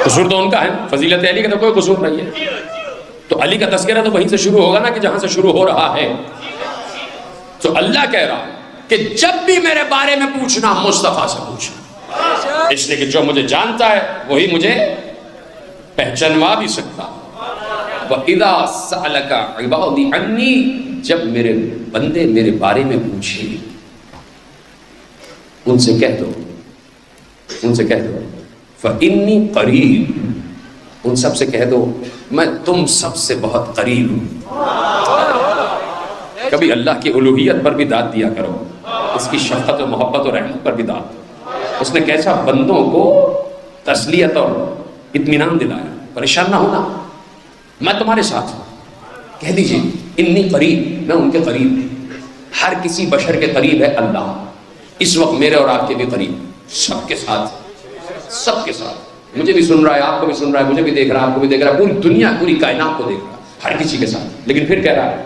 قصور تو ان کا ہے، فضیلت علی کا تو کوئی قصور نہیں ہے. تو علی کا تذکرہ تو وہیں سے شروع ہوگا نا کہ جہاں سے شروع ہو رہا ہے. تو اللہ کہہ رہا کہ جب بھی میرے بارے میں پوچھنا مصطفیٰ سے پوچھنا، اس لیے کہ جو مجھے جانتا ہے وہی مجھے پہچانوا بھی سکتا. وَإِذَا سَأَلَكَ عِبَادِي عَنِّي، جب میرے بندے میرے بارے میں پوچھیں ان سے کہہ دو فَإِنِّي قَرِيب، ان سب سے کہہ دو میں تم سب سے بہت قریب ہوں. کبھی اللہ کی الوہیت پر بھی داد دیا کرو، اس کی شفقت و محبت و رحمت پر بھی داد. اس نے کیسا بندوں کو تسلیت اور اطمینان دلایا. پریشان نہ ہونا، میں تمہارے ساتھ ہوں. کہہ دیجئے انی قریب، میں ان کے قریب ہوں. ہر کسی بشر کے قریب ہے اللہ. اس وقت میرے اور آپ کے بھی قریب، سب کے ساتھ، سب کے ساتھ. مجھے بھی سن رہا ہے، آپ کو بھی سن رہا ہے، مجھے بھی دیکھ رہا ہے، آپ کو بھی دیکھ رہا ہے، پوری دنیا پوری کائنات کو دیکھ رہا ہے، ہر کسی کے ساتھ. لیکن پھر کہہ رہا ہے،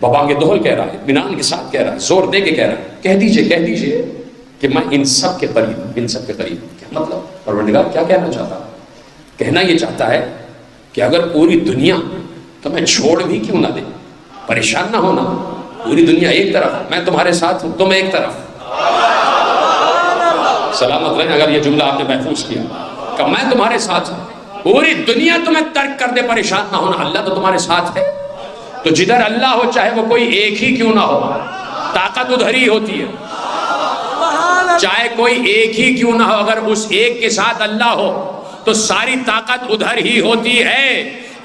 بابانگ دہل کہہ رہا ہے، اطمینان کے ساتھ کہہ رہا ہے، زور دے کے کہہ رہا ہے، کہہ دیجئے کہ میں ان سب کے قریب ہوں، ان سب کے قریب. کیا مطلب؟ پروردگار کیا کہنا چاہتا ہے؟ کہنا یہ چاہتا ہے کہ اگر پوری دنیا تمہیں چھوڑ بھی کیوں نہ دے، پریشان نہ ہونا. پوری دنیا ایک طرف، میں تمہارے ساتھ ہوں، تم ایک طرف. سلامت رہیں اگر یہ جملہ آپ نے محفوظ کیا کہ میں تمہارے ساتھ ہوں. پوری دنیا تمہیں ترک کر دے، پریشان نہ ہونا، اللہ تو تمہارے ساتھ ہے. تو جدھر اللہ ہو چاہے وہ کوئی ایک ہی کیوں نہ ہو، طاقت ادھر ہی ہوتی ہے. چاہے کوئی ایک ہی کیوں نہ ہو، اگر اس ایک کے ساتھ اللہ ہو تو ساری طاقت ادھر ہی ہوتی ہے.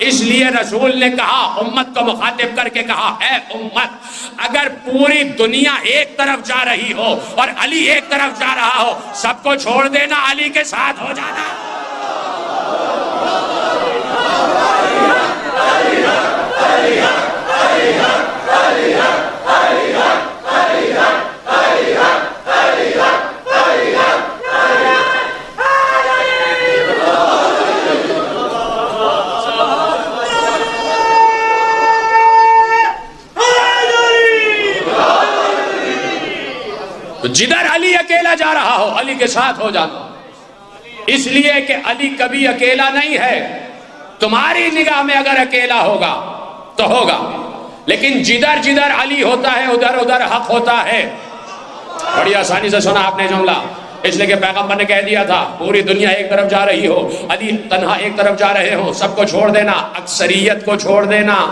اس لیے رسول نے کہا، امت کو مخاطب کر کے کہا، اے امت اگر پوری دنیا ایک طرف جا رہی ہو اور علی ایک طرف جا رہا ہو، سب کو چھوڑ دینا، علی کے ساتھ ہو جانا. جدھر علی اکیلا جا رہا ہو علی کے ساتھ ہو جانا. اس لیے کہ علی کبھی اکیلا نہیں ہے. تمہاری نگاہ میں اگر اکیلا ہوگا تو ہوگا، لیکن جدھر جدھر علی ہوتا ہے ادھر ادھر حق ہوتا ہے. بڑی آسانی سے سنا آپ نے جملہ، اس لیے کہ پیغمبر نے کہہ دیا تھا پوری دنیا ایک طرف جا رہی ہو، علی تنہا ایک طرف جا رہے ہو، سب کو چھوڑ دینا، اکثریت کو چھوڑ دینا،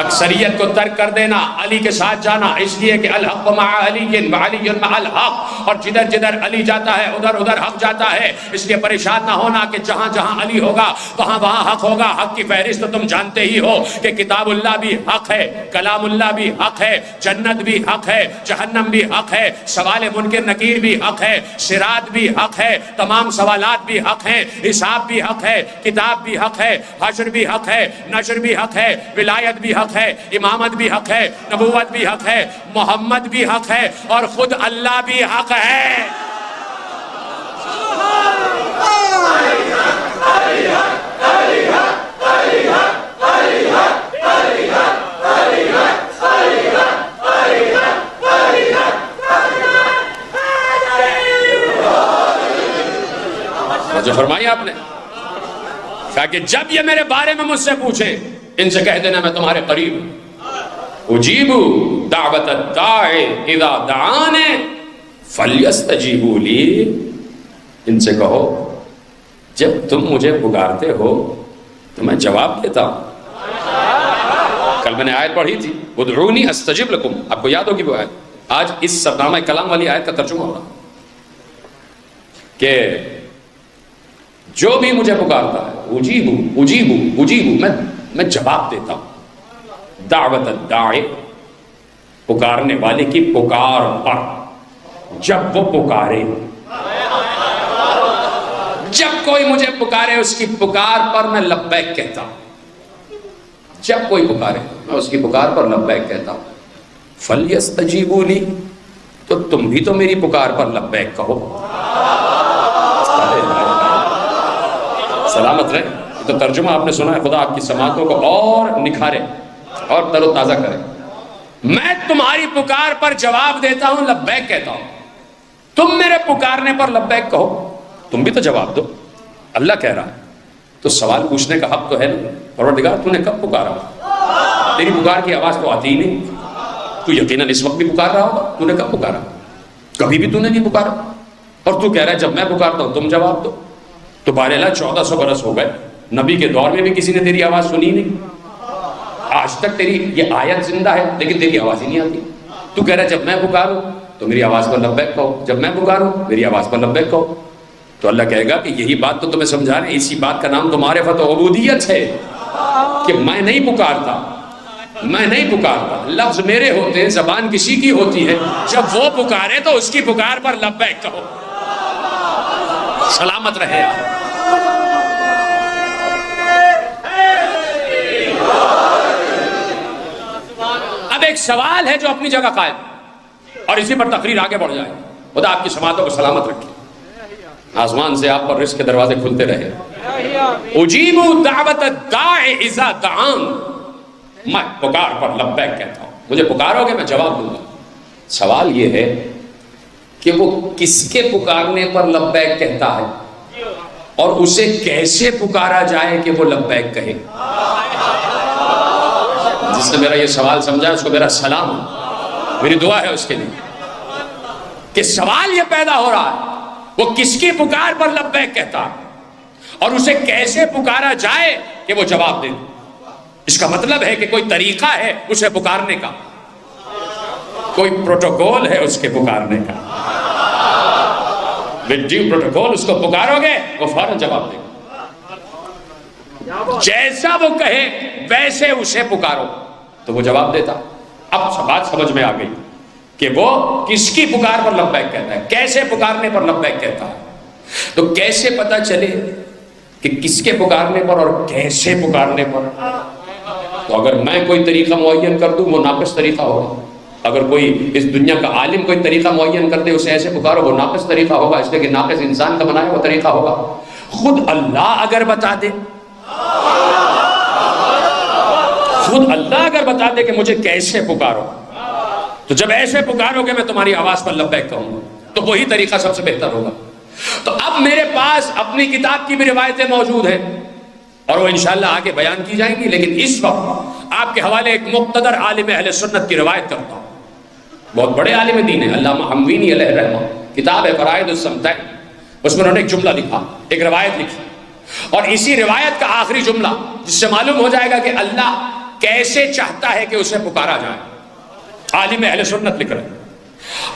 اکثریت کو ترک کر دینا، علی کے ساتھ جانا. اس لیے کہ الحق مع علی وعلی مع الحق، اور جدھر جدھر علی جاتا ہے ادھر ادھر حق جاتا ہے. اس لیے پریشان نہ ہونا کہ جہاں جہاں علی ہوگا وہاں وہاں حق ہوگا. حق کی فہرست تم جانتے ہی ہو کہ کتاب اللہ بھی حق ہے، کلام اللہ بھی حق ہے، جنت بھی حق ہے، جہنم بھی حق ہے، سوال منکر نکیر بھی حق ہے، صراط بھی حق ہے، تمام سوالات بھی حق ہیں، حساب بھی حق ہے، کتاب بھی حق ہے، حشر بھی حق ہے، نشر بھی حق ہے، ولایت بھی حق ہے، امامت بھی حق ہے، نبوت بھی حق ہے، محمد بھی حق ہے، اور خود اللہ بھی حق ہے. جو فرمائی آپ نے کہا کہ جب یہ میرے بارے میں مجھ سے پوچھے ان سے کہہ دینا میں تمہارے قریب ہوں. اجیبو دعوت الداعی اذا دعانے فلیستجیبوا لی. ان سے کہو جب تم مجھے پکارتے ہو تو میں جواب دیتا ہوں. کل میں نے آیت پڑھی تھی ادعونی استجب لکم، آپ کو یاد ہوگی وہ آیت. آج اس سرنامہ کلام والی آیت کا ترجمہ ہو رہا کہ جو بھی مجھے پکارتا ہے اجیبو اجیبو اجیبو، میں جواب دیتا ہوں. دعوت الداعی، پکارنے والے کی پکار پر، جب وہ پکارے، جب کوئی مجھے پکارے اس کی پکار پر میں لبیک کہتا ہوں. جب کوئی پکارے میں اس کی پکار پر لبیک کہتا ہوں. فلیستجیبوا لی، تو تم بھی تو میری پکار پر لبیک کہو. سلامت رہے. تو ترجمہ آپ نے سنا ہے، خدا آپ کی سماعتوں کو اور نکھارے اور تر و تازہ کرے. میں تمہاری پکار پر جواب دیتا ہوں، لبیک کہتا ہوں. تم میرے پکارنے پر لبیک کہو، تم بھی تو جواب دو۔ اللہ کہہ رہا ہے تو سوال پوچھنے کا حق تو ہے نا، پروردگار تو نے کب پکارا؟ تیری پکار کی آواز تو آتی ہی نہیں، تو یقیناً اس وقت بھی پکار رہا ہوگا۔ تو نے کب پکارا؟ کبھی بھی تو نے نہیں پکارا، اور تو کہہ رہا ہے جب میں پکارتا ہوں تم جواب دو۔ تو بہرحال 1400 برس ہو گئے، نبی کے دور میں بھی کسی نے تیری آواز سنی نہیں، آج تک تیری یہ آیت زندہ ہے لیکن تیری آواز ہی نہیں آتی۔ تو کہہ رہا ہے جب میں پکاروں تو میری آواز پر لبیک کہو، جب میں پکاروں میری آواز پر لبیک کہو۔ تو اللہ کہے گا کہ یہی بات تو تمہیں سمجھا رہے ہیں، اسی بات کا نام تو معرفت و عبودیت ہے کہ میں نہیں پکارتا، میں نہیں پکارتا، لفظ میرے ہوتے ہیں، زبان کسی کی ہوتی ہے، جب وہ پکارے تو اس کی پکار پر لبیک کہو۔ سلامت رہے آپ۔ اب ایک سوال ہے جو اپنی جگہ قائم، اور اسی پر تقریر آگے بڑھ جائے۔ خدا آپ کی سماعتوں کو سلامت رکھے، آسمان سے آپ پر رزق کے دروازے کھلتے رہے۔ اجیب دعوت الداع اذا دعان، میں پکار پر لبیک کہتا ہوں، مجھے پکارو گے میں جواب دوں گا۔ سوال یہ ہے کہ وہ کس کے پکارنے پر لبیک کہتا ہے اور اسے کیسے پکارا جائے کہ وہ لبیک کہے۔ جس نے میرا یہ سوال سمجھا اس کو میرا سلام، میری دعا ہے اس کے لیے کہ سوال یہ پیدا ہو رہا ہے وہ کس کی پکار پر لبیک کہتا ہے اور اسے کیسے پکارا جائے کہ وہ جواب دے۔ اس کا مطلب ہے کہ کوئی طریقہ ہے اسے پکارنے کا، کوئی پروٹوکول ہے اس کے پکارنے کا۔ ود ڈیو پروٹوکول اس کو پکارو گے وہ فوراً جواب دے گا، جیسا وہ کہے ویسے اسے پکارو تو وہ جواب دیتا۔ اب بات سمجھ میں آ گئی کہ وہ کس کی پکار پر لبیک کہتا ہے، کیسے پکارنے پر لبیک کہتا ہے۔ تو کیسے پتا چلے کہ کس کے پکارنے پر اور کیسے پکارنے پر؟ تو اگر میں کوئی طریقہ معین کر دوں وہ ناقص طریقہ ہوگا، اگر کوئی اس دنیا کا عالم کوئی طریقہ معین کر دے اسے ایسے پکارو وہ ناقص طریقہ ہوگا، اس لیے کہ ناقص انسان کا بنایا وہ طریقہ ہوگا۔ خود اللہ اگر بتا دے، خود اللہ اگر بتا دے کہ مجھے کیسے پکارو، تو جب ایسے پکارو گے میں تمہاری آواز پر لبیک کہوں گا، تو وہی طریقہ سب سے بہتر ہوگا۔ تو اب میرے پاس اپنی کتاب کی بھی روایتیں موجود ہیں اور وہ انشاءاللہ آگے بیان کی جائیں گی، لیکن اس وقت آپ کے حوالے ایک مقتدر عالم اہل سنت کی روایت کرتا ہوں، بہت بڑے عالم دین ہیں، علامہ حموینی علیہ رحمہ، کتاب ہے فرائض السمتین، اس میں انہوں نے ایک جملہ لکھا، ایک روایت لکھی، اور اسی روایت کا آخری جملہ جس سے معلوم ہو جائے گا کہ اللہ کیسے چاہتا ہے کہ اسے پکارا جائے، عالم اہل سنت لکھ رہے ہیں۔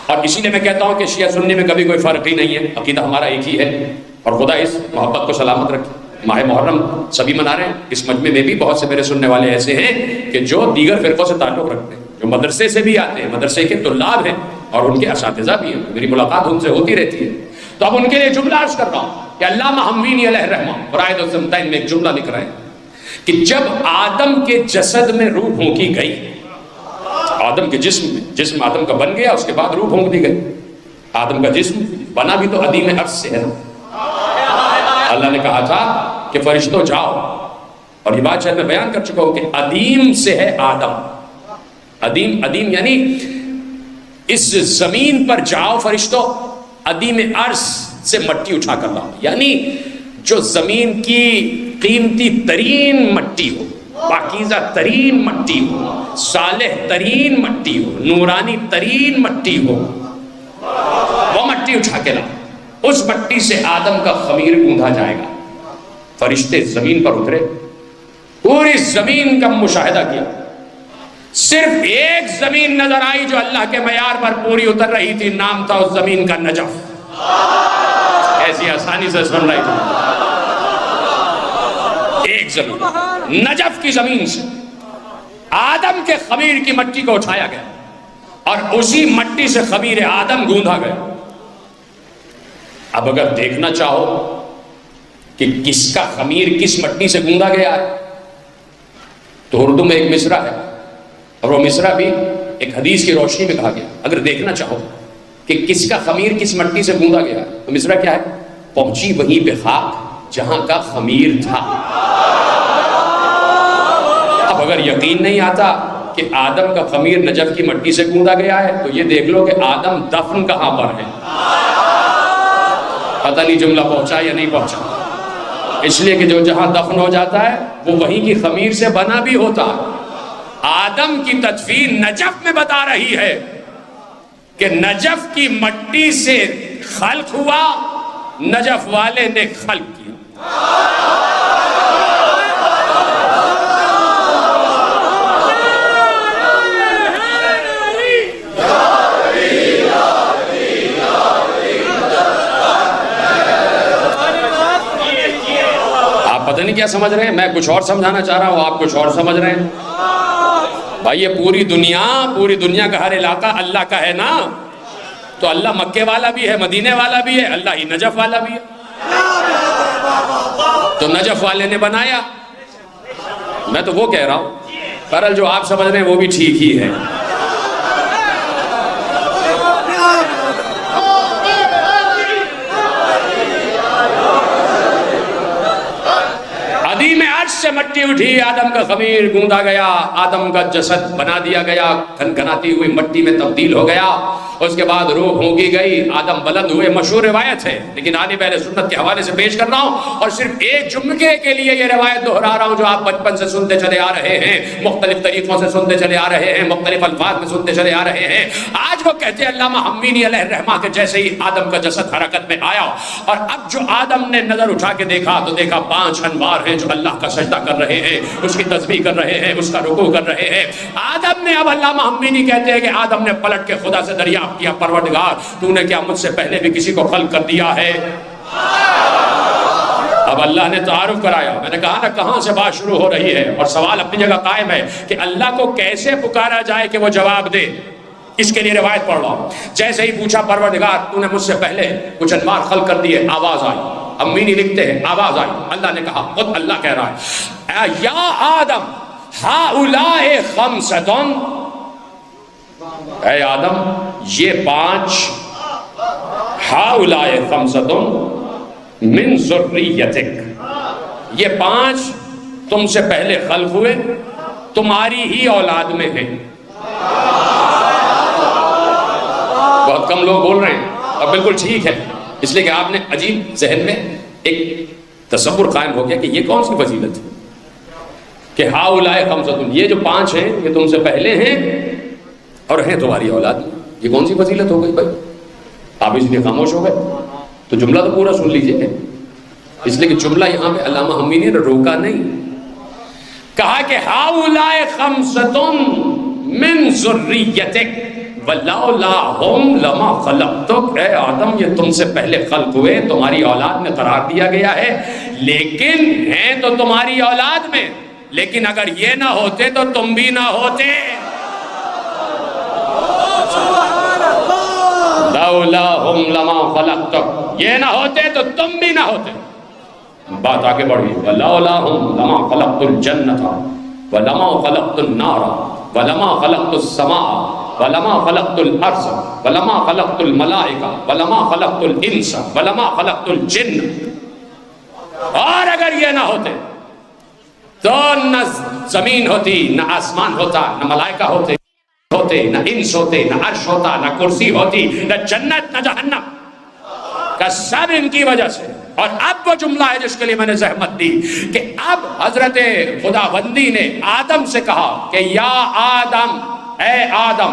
اور اسی لیے میں کہتا ہوں کہ شیعہ سنی میں کبھی کوئی فرق ہی نہیں ہے، عقیدہ ہمارا ایک ہی ہے، اور خدا اس محبت کو سلامت رکھے۔ ماہ محرم سبھی منا رہے ہیں، اس مجمع میں بھی بہت سے میرے سننے والے ایسے ہیں کہ جو دیگر فرقوں سے تعلق رکھتے ہیں، جو مدرسے سے بھی آتے ہیں، مدرسے کے طلاب ہیں اور ان کے اساتذہ بھی ہیں، میری ملاقات ان سے ہوتی رہتی ہے۔ تو اب ان کے لیے جملہ عرض کر رہا ہوں کہ علامہ حموینی علیہ رحمہ فرائض السمتین میں ایک جملہ لکھ رہے ہیں کہ جب آدم کے جسد میں روح پھونکی گئی، آدم کے جسم آدم کا بن گیا، اس کے بعد روح پھونک دی گئی۔ آدم کا جسم بنا بھی تو عدیم عرض سے ہے نا، اللہ نے کہا تھا کہ فرشتوں جاؤ، اور یہ بات شاید میں بیان کر چکا ہوں کہ عدیم سے ہے آدم، عدیم یعنی اس زمین پر جاؤ فرشتوں، عدیم عرض سے مٹی اٹھا کر لاؤ، یعنی جو زمین کی قیمتی ترین مٹی ہو، پاکیزہ ترین مٹی ہو، صالح ترین مٹی ہو، نورانی ترین مٹی ہو، وہ مٹی اٹھا کے لاؤ۔ اس مٹی سے آدم کا خمیر گوندھا جائے گا۔ فرشتے زمین پر اترے، پوری زمین کا مشاہدہ کیا، صرف ایک زمین نظر آئی جو اللہ کے معیار پر پوری اتر رہی تھی، نام تھا اس زمین کا نجف۔ ایسی آسانی سے سن رہی تھی، ایک زمین، نجف کی زمین سے آدم کے خمیر کی مٹی کو اٹھایا گیا اور اسی مٹی سے خمیر آدم گوندھا گیا۔ اب اگر دیکھنا چاہو کہ کس کا خمیر کس مٹی سے گوندھا گیا ہے تو اردو میں ایک مصرع ہے، اور وہ مصرع بھی ایک حدیث کی روشنی میں کہا گیا۔ اگر دیکھنا چاہو کہ کس کا خمیر کس مٹی سے گوندھا گیا ہے تو مصرع کیا ہے؟ پہنچی وہیں پہ خاک جہاں کا خمیر تھا۔ اب اگر یقین نہیں آتا کہ آدم کا خمیر نجف کی مٹی سے گوندھا گیا ہے تو یہ دیکھ لو کہ آدم دفن کہاں پر ہے۔ پتہ نہیں جملہ پہنچا یا نہیں پہنچا، اس لیے کہ جو جہاں دفن ہو جاتا ہے وہ وہیں کی خمیر سے بنا بھی ہوتا ہے۔ آدم کی تدفین نجف میں بتا رہی ہے کہ نجف کی مٹی سے خلق ہوا، نجف والے نے خلق کیا۔ پتہ نہیں کیا سمجھ رہے ہیں، میں کچھ اور سمجھانا چاہ رہا ہوں، آپ کچھ اور سمجھ رہے ہیں۔ بھائی یہ پوری دنیا کا ہر علاقہ اللہ کا ہے نا، تو اللہ مکے والا بھی ہے، مدینے والا بھی ہے، اللہ ہی نجف والا بھی ہے، تو نجف والے نے بنایا۔ میں تو وہ کہہ رہا ہوں، بہرحال جو آپ سمجھ رہے ہیں وہ بھی ٹھیک ہی ہے۔ عدیم عرش سے مٹی اٹھی، آدم کا خمیر گوندا گیا، آدم کا جسد بنا دیا گیا، کھنکھناتی ہوئی مٹی میں تبدیل ہو گیا۔ اس کے بعد روح پھونکی گئی، آدم بلند ہوئے، مشہور روایت ہے، لیکن آنے پہلے سنت کے حوالے سے پیش کر رہا ہوں، اور صرف ایک جملے کے لیے یہ روایت دہرا رہا ہوں جو آپ بچپن سے سنتے چلے آ رہے ہیں، مختلف طریقوں سے سنتے چلے آ رہے ہیں، مختلف الفاظ میں سنتے چلے آ رہے ہیں۔ آج وہ کہتے ہیں علامہ حمینی علیہ الرحمہ کہ جیسے ہی آدم کا جسد حرکت میں آیا، اور اب جو آدم نے نظر اٹھا کے دیکھا تو دیکھا 5 انوار ہیں جو اللہ کا سجدہ کر رہے ہیں، اس کی تسبیح کر رہے ہیں، اس کا رکوع کر رہے ہیں۔ آدم نے، اب علامہ حمینی کہتے ہیں کہ آدم نے پلٹ کے خدا سے دریافت کیا، پروردگار تو نے کیا مجھ سے پہلے بھی کسی کو خلق کر دیا ہے؟ اب اللہ نے تعارف کرایا۔ میں نے کہا نا کہاں سے بات شروع ہو رہی ہے، اور سوال اپنی جگہ قائم ہے کہ اللہ کو کیسے پکارا جائے کہ وہ جواب دے۔ اس کے لیے روایت پڑھ رہا ہوں۔ جیسے ہی پوچھا پروردگار تو نے مجھ سے پہلے کچھ انوار خلق کر دیے، آواز آئی۔ امینی لکھتے ہیں آواز آئی، اللہ نے کہا، خود اللہ کہہ رہا ہے، یا آدم ہؤلاء خمسۃ، اے آدم یہ 5 ہؤلاء خمسۃ من ذریتک، یہ 5 تم سے پہلے خلق ہوئے، تمہاری ہی اولاد میں ہیں۔ بہت کم لوگ بول رہے ہیں، اور بالکل ٹھیک ہے، اس لیے کہ آپ نے عجیب ذہن میں ایک تصور قائم ہو گیا کہ یہ کون سی فضیلت ہے کہ ہؤلاء خمسۃ، یہ جو 5 ہیں یہ تم سے پہلے ہیں اور ہیں تمہاری اولاد میں، یہ کون سی فضیلت ہو گئی بھائی؟ آپ اس لیے خاموش ہو گئے، تو جملہ تو پورا سن لیجئے، اس لیے کہ جملہ یہاں پہ علامہ حمینی نے روکا نہیں، کہا کہ ہؤلاء خمسۃ من ذریتک وَلَوْلَا هُمْ لَمَا خَلَقْتُكَ، اے آدم یہ تم سے پہلے خلق ہوئے، تمہاری اولاد میں قرار دیا گیا ہے، لیکن ہیں تو تمہاری اولاد میں، لیکن اگر یہ نہ ہوتے تو تم بھی نہ ہوتے۔ لَوْلَا هُمْ لَمَا خَلَقْتُكَ، یہ نہ ہوتے تو تم بھی نہ ہوتے۔ بات آگے بڑھی، وَلَوْلَا هُمْ لَمَا خَلَقْتُ الْجَنَّةَ وَلَمَا خَلَقْتُ النَّارَ وَلَمَا خَلَقْتُ السَّمَاءَ وَلَمَا خَلَقْتُ الْأَرْضَ وَلَمَا خَلَقْتُ الْمَلَائِكَةَ وَلَمَا خَلَقْتُ الْإِنسَ وَلَمَا خَلَقْتُ الْجِنَّ، اور اگر یہ نہ ہوتے تو نہ زمین ہوتی، نہ آسمان ہوتا، نہ ملائکہ ہوتے، نہ انس ہوتے، نہ عرش ہوتا، نہ کرسی ہوتی، نہ جنت، نہ جہنم، کا سب ان کی وجہ سے۔ اور اب وہ جملہ ہے جس کے لیے میں نے زحمت دی کہ اب حضرت خداوندی نے آدم سے کہا کہ یا آدم، اے آدم،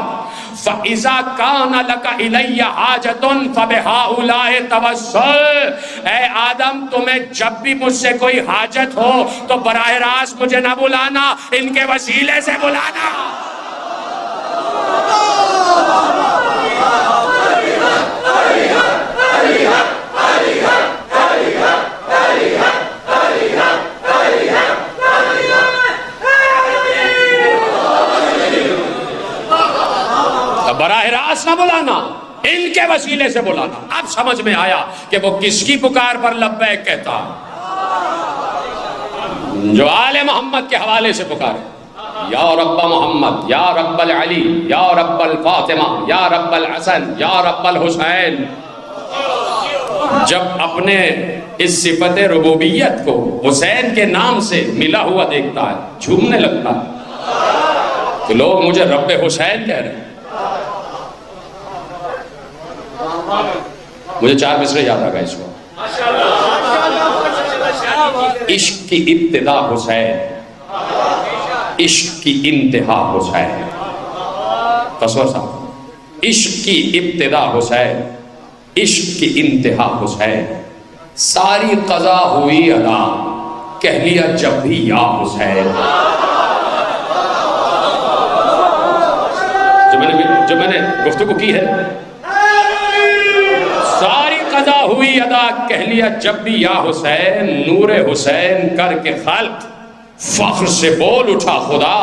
فَإِذَا كَانَ لَكَ إِلَيَّ حَاجَةٌ فَبِهَؤُلَاءِ تَوَسَّلْ، اے آدم تمہیں جب بھی مجھ سے کوئی حاجت ہو تو براہ راست مجھے نہ بلانا، ان کے وسیلے سے بلانا۔ براہ راست نہ بلانا، ان کے وسیلے سے بلانا۔ اب سمجھ میں آیا کہ وہ کس کی پکار پر لبیک کہتا، جو آل محمد کے حوالے سے پکارے، یا رب محمد، یا رب العلی، یا رب الفاطمہ، یا رب الحسن، یا رب الحسین۔ جب اپنے اس صفت ربوبیت کو حسین کے نام سے ملا ہوا دیکھتا ہے، جھومنے لگتا ہے کہ لوگ مجھے رب حسین کہہ رہے ہیں۔ مجھے 4 مصرے یاد آ گئے اس وقت۔ عشق کی ابتدا حسین، عشق کی انتہا حسین. تصور صاحب، عشق کی ابتدا حسین، عشق کی انتہا حسین. ساری قضا ہوئی ادا، کہہ لیا جب بھی یا حسین. جو میں نے گفتگو کی ہے، ساری قضا ہوئی ادا، کہہ لیا جب بھی یا حسین. نور حسین کر کے خلق فخر سے بول اٹھا خدا،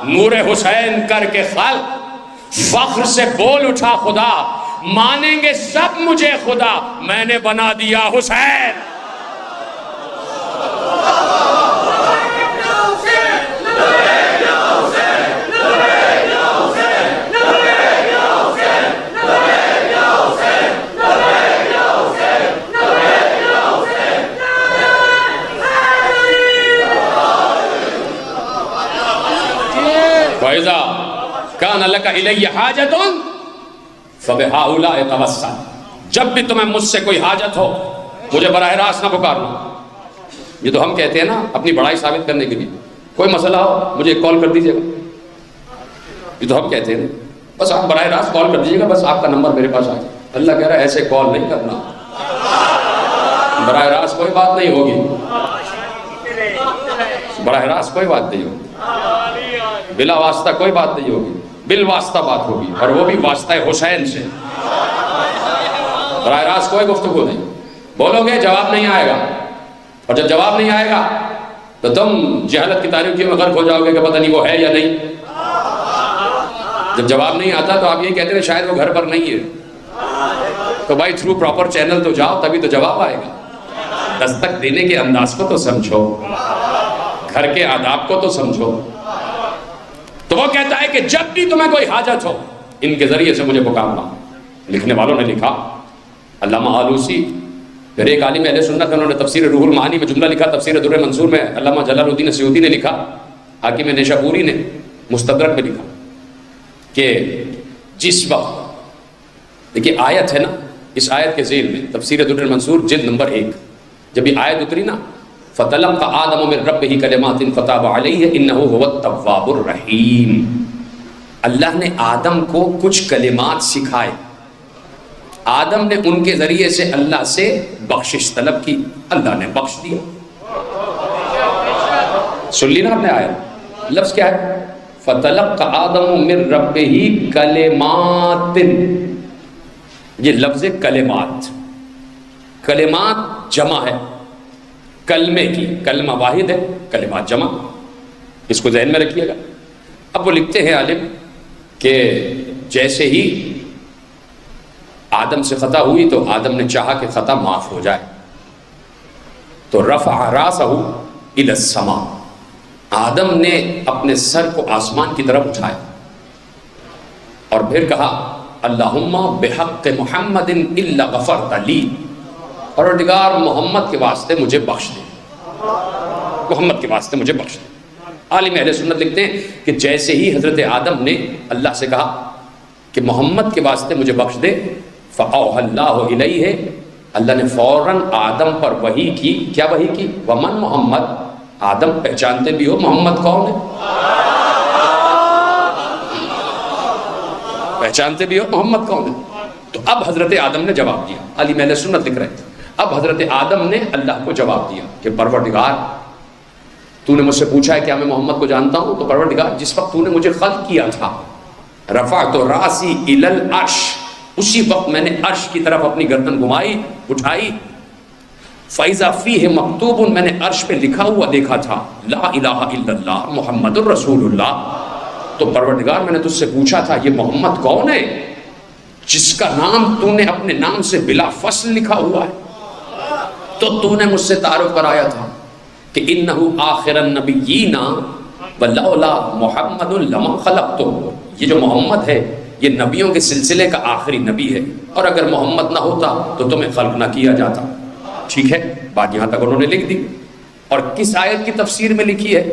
نور حسین کر کے خلق فخر سے بول اٹھا خدا. مانیں گے سب مجھے خدا، میں نے بنا دیا حسین. وَإِذَا كَانَ لَكَ إِلَيَّ حَاجَةٌ فَبِهَؤُلَاءِ تَوَسَّلْ. جب بھی تمہیں مجھ سے کوئی حاجت ہو، مجھے براہ راست نہ پکارنا. یہ تو ہم کہتے ہیں نا اپنی بڑائی ثابت کرنے کے لیے، کوئی مسئلہ ہو مجھے کال کر دیجیے گا. یہ تو ہم کہتے ہیں بس آپ براہ راست کال کر دیجیے گا، بس آپ کا نمبر میرے پاس آ جائے. اللہ کہہ رہا ہے ایسے کال نہیں کرنا، براہ راست کوئی بات نہیں ہوگی، براہ راست کوئی بات نہیں ہوگی، بلا واسطہ کوئی بات نہیں ہوگی، بالواسطہ بات ہوگی، اور وہ بھی واسطہ حسین سے. براہ راست کوئی گفتگو نہیں. بولو گے جواب نہیں آئے گا، اور جب جواب نہیں آئے گا تو تم جہالت کی تاریکیوں میں غرق ہو جاؤ گے کہ پتہ نہیں وہ ہے یا نہیں. جب جواب نہیں آتا تو آپ یہی کہتے ہیں شاید وہ گھر پر نہیں ہے. تو بھائی تھرو پراپر چینل تو جاؤ، تبھی تو جواب آئے گا. دستک دینے کے انداز کو تو سمجھو، گھر کے آداب کو تو سمجھو. تو وہ کہتا ہے کہ جب بھی تمہیں کوئی حاجت ہو ان کے ذریعے سے مجھے پکارنا. لکھنے والوں نے لکھا، علامہ آلوسی، پھر ایک عالم اہل سنت انہوں نے تفسیر روح المعانی میں جملہ لکھا، تفسیر در منصور میں علامہ جلال الدین سیوطی نے لکھا، حاکم نیشابوری نے مستدرک میں لکھا کہ جس وقت دیکھیے آیت ہے نا، اس آیت کے ذیل میں تفسیر در منصور جلد نمبر 1 جب یہ آیت اتری نا، فَتَلَقَّ آدَمُ مِن رَبِّهِ كَلِمَاتٍ فَتَابَ عَلَيْهِ إِنَّهُ هُوَ التَّوَّابُ الرَّحِيمُ. اللہ نے آدم کو کچھ کلمات سکھائے، آدم نے ان کے ذریعے سے اللہ سے بخشش طلب کی، اللہ نے بخش دیا. سن لی نا آپ نے آیت، لفظ کیا ہے؟ فَتَلَقَّ آدَمُ مِن رَبِّهِ كَلِمَاتٍ. یہ لفظ کلمات، کلمات جمع ہے کلمے کی، کلمہ واحد ہے، کلمات جمع، اس کو ذہن میں رکھیے گا. اب وہ لکھتے ہیں عالم کہ جیسے ہی آدم سے خطا ہوئی تو آدم نے چاہا کہ خطا معاف ہو جائے، تو رفع راسہ الی السماء، آدم نے اپنے سر کو آسمان کی طرف اٹھایا اور پھر کہا اللہم بحق محمد الا غفرت لی، پروردگار محمد کے واسطے مجھے بخش دے، محمد کے واسطے مجھے بخش دے. عالم اہل سنت لکھتے ہیں کہ جیسے ہی حضرت آدم نے اللہ سے کہا کہ محمد کے واسطے مجھے بخش دے، فَأَوْحَى اللَّهُ إِلَيْهِ، اللہ نے فوراً آدم پر وحی کی. کیا وحی کی؟ وَمَن محمد، آدم پہچانتے بھی ہو محمد کون ہے؟ پہچانتے بھی ہو محمد کون ہے؟ تو اب حضرت آدم نے جواب دیا. عالم اہل سنت لکھ رہے تھے اب حضرت آدم نے اللہ کو جواب دیا کہ پروردگار تو نے مجھ سے پوچھا ہے کیا میں محمد کو جانتا ہوں، تو پروردگار جس وقت تو نے مجھے خلق کیا تھا، رفعت راسی الی العرش، اسی وقت میں نے عرش کی طرف اپنی گردن گھمائی، اٹھائی، فَإِذَا فِيهِ مَكْتُوبٌ، میں نے عرش پہ لکھا ہوا دیکھا تھا لا الہ الا اللہ محمد الرسول اللہ. تو پروردگار میں نے تجھ سے پوچھا تھا یہ محمد کون ہے جس کا نام تو نے اپنے نام سے بلا فصل لکھا ہوا ہے، تو تو نے مجھ سے تعارف کرایا تھا کہ انہو آخر النبیین ولولا محمد لما خلقتو، یہ جو محمد ہے یہ نبیوں کے سلسلے کا آخری نبی ہے، اور اگر محمد نہ ہوتا تو تمہیں خلق نہ کیا جاتا. ٹھیک ہے، بات یہاں تک انہوں نے لکھ دی. اور کس آیت کی تفسیر میں لکھی ہے؟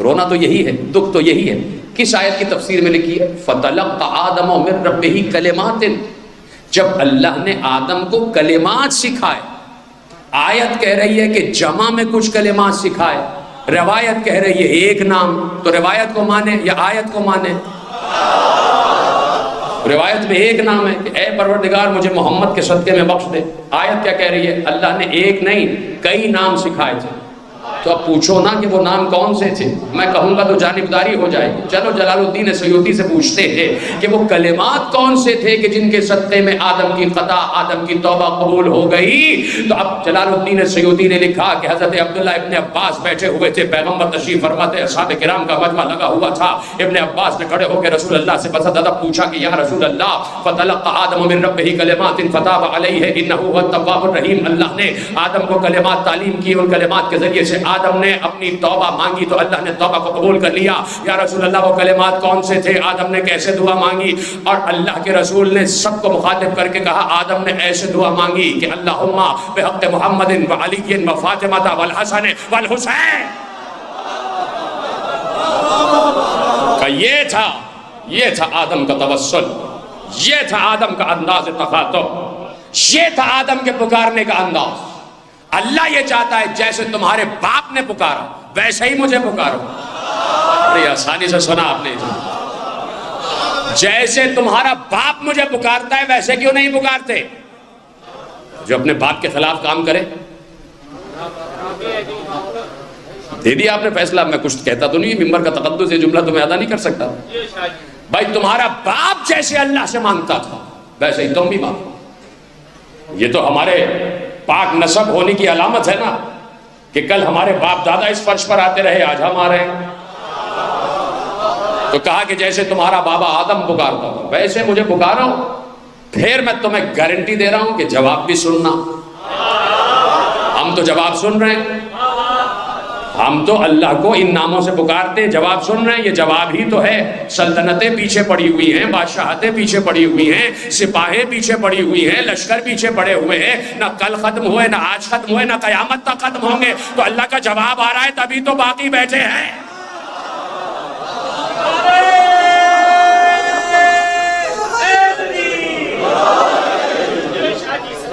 رونا تو یہی ہے، دکھ تو یہی ہے. کس آیت کی تفسیر میں لکھی ہے؟ فَتَلَقَّ آدَمُ مِن رَبِّهِ كَلِمَاتٍ، جب اللہ نے آدم کو کلمات سکھائے، آیت کہہ رہی ہے کہ جمع میں کچھ کلمات سکھائے، روایت کہہ رہی ہے ایک نام، تو روایت کو مانے یا آیت کو مانے؟ روایت میں ایک نام ہے کہ اے پروردگار مجھے محمد کے صدقے میں بخش دے، آیت کیا کہہ رہی ہے؟ اللہ نے ایک نہیں کئی نام سکھائے تھے۔ تو اب پوچھو نا کہ وہ نام کون سے تھے، میں کہوں گا تو جانبداری ہو جائے گی۔ چلو جلال الدین سیوطی سے پوچھتے ہیں کہ وہ کلمات کون سے تھے کہ جن کے صدقے میں آدم کی قطع، آدم کی توبہ قبول ہو گئی۔ تو اب جلال الدین سیوطی نے لکھا کہ حضرت عبداللہ ابن عباس بیٹھے ہوئے تھے، پیغمبر تشریف فرماتے، اصحاب کرام کا مجمع لگا ہوا تھا۔ ابن عباس نے کھڑے ہو کے رسول اللہ سے بس ادب پوچھا کہ یا رسول اللہ فتلقى آدم من ربه کلمات فتاب علیہ انہ هو التواب الرحیم، اللہ نے آدم کو کلمات تعلیم کی، ان کلمات کے ذریعے سے آدم نے اپنی توبہ مانگی تو اللہ نے توبہ کو قبول کر لیا۔ یا رسول اللہ وہ کلمات کون سے تھے؟ آدم نے کیسے دعا مانگی؟ اور اللہ کے رسول نے سب کو مخاطب کر کے کہا آدم نے ایسے دعا مانگی کہ اللہم بحق محمد وعلی وفاطمہ والحسن والحسین۔ کہ یہ تھا آدم کا توسل، یہ تھا آدم کا انداز تخاطب، یہ تھا آدم کے پکارنے کا انداز۔ اللہ یہ چاہتا ہے جیسے تمہارے باپ نے پکارا ویسے ہی مجھے پکارو۔ بڑی آسانی سے سنا آپ نے، جیسے تمہارا باپ مجھے پکارتا ہے ویسے کیوں نہیں پکارتے؟ جو اپنے باپ کے خلاف کام کرے، دے دیا آپ نے فیصلہ، میں کچھ کہتا تو نہیں، ممبر کا تقدس یہ جملہ تو میں ادا نہیں کر سکتا۔ بھائی تمہارا باپ جیسے اللہ سے مانگتا تھا ویسے ہی تم بھی مانگو۔ یہ تو ہمارے پاک نسب ہونے کی علامت ہے نا کہ کل ہمارے باپ دادا اس فرش پر آتے رہے، آج ہم آ رہے ہیں۔ تو کہا کہ جیسے تمہارا بابا آدم پکارتا تھا ویسے مجھے پکارو۔ پھر میں تمہیں گارنٹی دے رہا ہوں کہ جواب بھی سننا۔ ہم تو جواب سن رہے ہیں، ہم تو اللہ کو ان ناموں سے پکارتے جواب سن رہے ہیں۔ یہ جواب ہی تو ہے۔ سلطنتیں پیچھے پڑی ہوئی ہیں، بادشاہتیں پیچھے پڑی ہوئی ہیں، سپاہیں پیچھے پڑی ہوئی ہیں، لشکر پیچھے پڑے ہوئے ہیں، نہ کل ختم ہوئے، نہ آج ختم ہوئے، نہ قیامت تک ختم ہوں گے۔ تو اللہ کا جواب آ رہا ہے تبھی تو باقی بیٹھے ہیں۔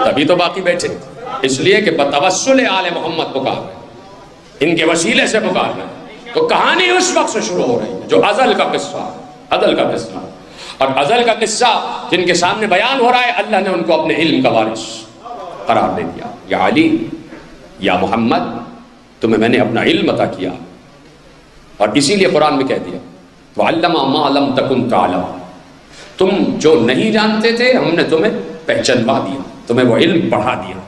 تبھی تو باقی بیٹھے، اس لیے کہ بتوسل آل محمد پکار رہے ہیں، ان کے وسیلے سے پکار رہے ہیں۔ تو کہانی اس وقت سے شروع ہو رہی ہے جو ازل کا قصہ، ازل کا قصہ، اور ازل کا قصہ جن کے سامنے بیان ہو رہا ہے اللہ نے ان کو اپنے علم کا وارث قرار دے دیا۔ یا علی، یا محمد، تمہیں میں نے اپنا علم عطا کیا، اور اسی لیے قرآن میں کہہ دیا وَعَلَّمَ مَا لَمْ تَكُنْ تَعْلَمُ، تم جو نہیں جانتے تھے ہم نے تمہیں پہچنوا دیا، تمہیں وہ علم پڑھا دیا۔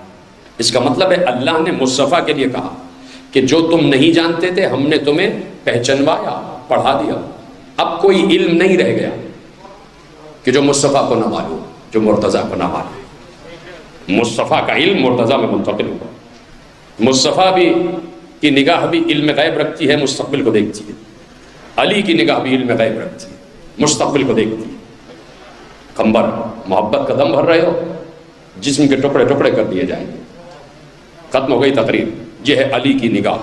اس کا مطلب ہے اللہ نے مصطفیٰ کے لیے کہا کہ جو تم نہیں جانتے تھے ہم نے تمہیں پہچنوایا، پڑھا دیا۔ اب کوئی علم نہیں رہ گیا کہ جو مصطفیٰ کو نہ معلوم، جو مرتضیٰ کو نہ معلوم۔ مصطفیٰ کا علم مرتضیٰ میں منتقل ہوا۔ مصطفیٰ بھی کی نگاہ بھی علم غیب رکھتی ہے، مستقبل کو دیکھتی ہے۔ علی کی نگاہ بھی علم غیب رکھتی ہے، مستقبل کو دیکھتی ہے۔ کمبر محبت کا دم بھر رہے ہو، جسم کے ٹکڑے ٹکڑے کر دیے جائیں گے، ختم ہو گئی تقریر۔ یہ ہے علی کی نگاہ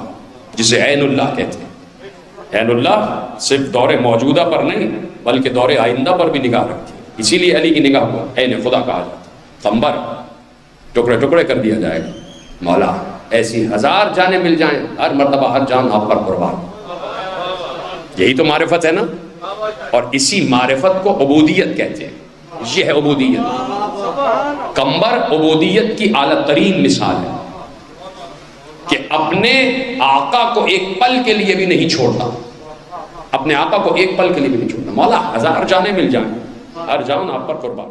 جسے عین اللہ کہتے ہیں۔ عین اللہ صرف دور موجودہ پر نہیں بلکہ دور آئندہ پر بھی نگاہ رکھتی ہے، اسی لیے علی کی نگاہ کو عین خدا کہا جاتا ہے۔ قمبر ٹکڑے ٹکڑے کر دیا جائے گا۔ مولا ایسی ہزار جانیں مل جائیں، ہر مرتبہ ہر جان آپ پر قربان۔ یہی تو معرفت ہے نا، اور اسی معرفت کو عبودیت کہتے ہیں۔ یہ ہے عبودیت۔ قمبر عبودیت کی اعلیٰ ترین مثال ہے کہ اپنے آقا کو ایک پل کے لیے بھی نہیں چھوڑتا، اپنے آقا کو ایک پل کے لیے بھی نہیں چھوڑتا۔ مولا ہزار جانیں مل جائیں، ہر جان آپ پر قربان۔